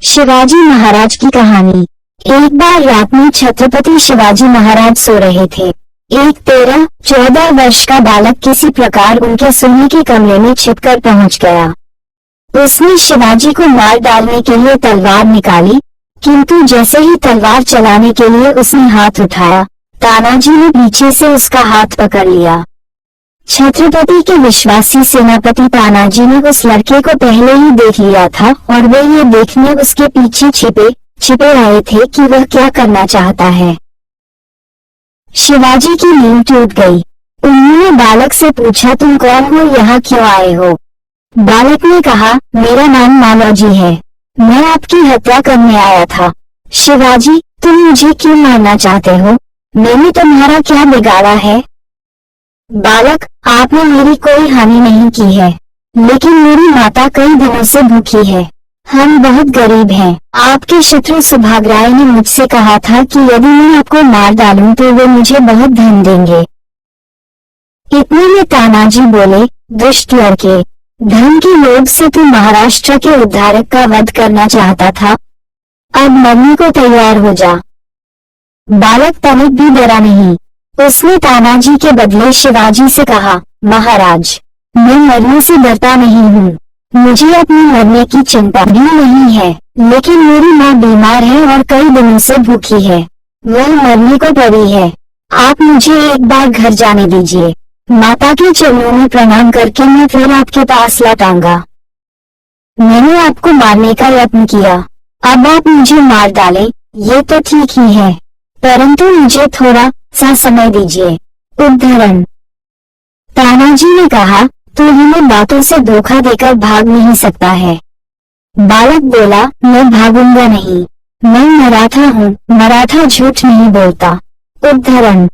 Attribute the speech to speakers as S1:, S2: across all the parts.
S1: शिवाजी महाराज की कहानी। एक बार रात में छत्रपति शिवाजी महाराज सो रहे थे। एक 13-14 वर्ष का बालक किसी प्रकार उनके सोने के कमरे में छिपकर पहुंच गया। उसने शिवाजी को मार डालने के लिए तलवार निकाली, किंतु जैसे ही तलवार चलाने के लिए उसने हाथ उठाया, तानाजी ने पीछे से उसका हाथ पकड़ लिया। छत्रपति के विश्वासी सेनापति तानाजी ने उस लड़के को पहले ही देख लिया था और वे ये देखने उसके पीछे छिपे आए थे कि वह क्या करना चाहता है। शिवाजी की नींद टूट गई। उन्होंने बालक से पूछा, तुम कौन हो, यहाँ क्यों आए हो? बालक ने कहा, मेरा नाम मालोजी है, मैं आपकी हत्या करने आया था। शिवाजी, तुम मुझे क्यों मारना चाहते हो? मैंने तुम्हारा क्या बिगाड़ा है? बालक, आपने मेरी कोई हानि नहीं की है, लेकिन मेरी माता कई दिनों से भूखी है। हम बहुत गरीब हैं। आपके शत्रु सुभागराय ने मुझसे कहा था कि यदि मैं आपको मार डालूं तो वे मुझे बहुत धन देंगे। इतने में तानाजी बोले, दुष्ट लड़के, धन के लोभ से तू महाराष्ट्र के उद्धारक का वध करना चाहता था, अब मरने को तैयार हो जा। बालक तनिक भी डरा नहीं। उसने तानाजी के बदले शिवाजी से कहा, महाराज, मैं मरने से डरता नहीं हूँ, मुझे अपने मरने की चिंता भी नहीं है, लेकिन मेरी माँ बीमार है और कई दिनों से भूखी है, वह मरने को पड़ी है। आप मुझे एक बार घर जाने दीजिए। माता के चरणों में प्रणाम करके मैं फिर आपके पास लौटाऊंगा। मैंने आपको मारने का यत्न किया, अब आप मुझे मार डालें, ये तो ठीक ही है, परंतु मुझे थोड़ा सा समय दीजिए। उद्धरण। तानाजी ने कहा, तू हमें बातों से धोखा देकर भाग नहीं सकता है। बालक बोला, मैं भागूंगा नहीं, मैं मराठा हूँ, मराठा झूठ नहीं बोलता। उद्धरण।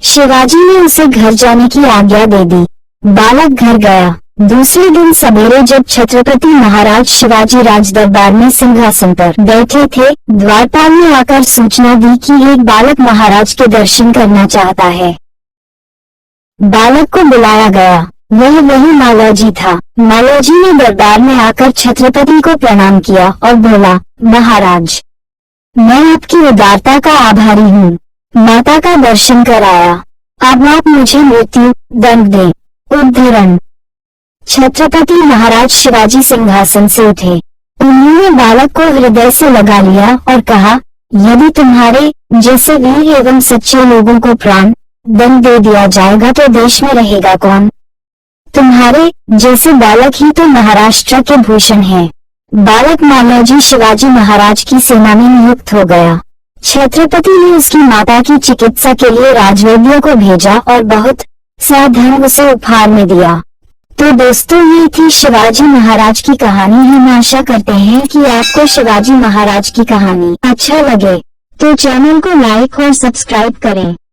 S1: शिवाजी ने उसे घर जाने की आज्ञा दे दी। बालक घर गया। दूसरे दिन सवेरे जब छत्रपति महाराज शिवाजी राज दरबार में सिंहासन पर बैठे थे, द्वारपाल ने आकर सूचना दी कि एक बालक महाराज के दर्शन करना चाहता है। बालक को बुलाया गया। वह वही मालोजी था। मालोजी ने दरबार में आकर छत्रपति को प्रणाम किया और बोला, महाराज, मैं आपकी उदारता का आभारी हूँ, माता का दर्शन कराया, अब आप मुझे मृत्यु दंड दें। उद्धरण। छत्रपति महाराज शिवाजी सिंहासन से उठे। उन्होंने बालक को हृदय से लगा लिया और कहा, यदि तुम्हारे जैसे वीर एवं सच्चे लोगों को प्राण दंड दे दिया जाएगा तो देश में रहेगा कौन? तुम्हारे जैसे बालक ही तो महाराष्ट्र के भूषण हैं। बालक मालोजी शिवाजी महाराज की सेना में नियुक्त हो गया। छत्रपति ने उसकी माता की चिकित्सा के लिए राजवैद्यों को भेजा और बहुत सा धन उसे उपहार में दिया। तो दोस्तों, ये थी शिवाजी महाराज की कहानी। हम आशा करते हैं कि आपको शिवाजी महाराज की कहानी अच्छा लगे, तो चैनल को लाइक और सब्सक्राइब करें।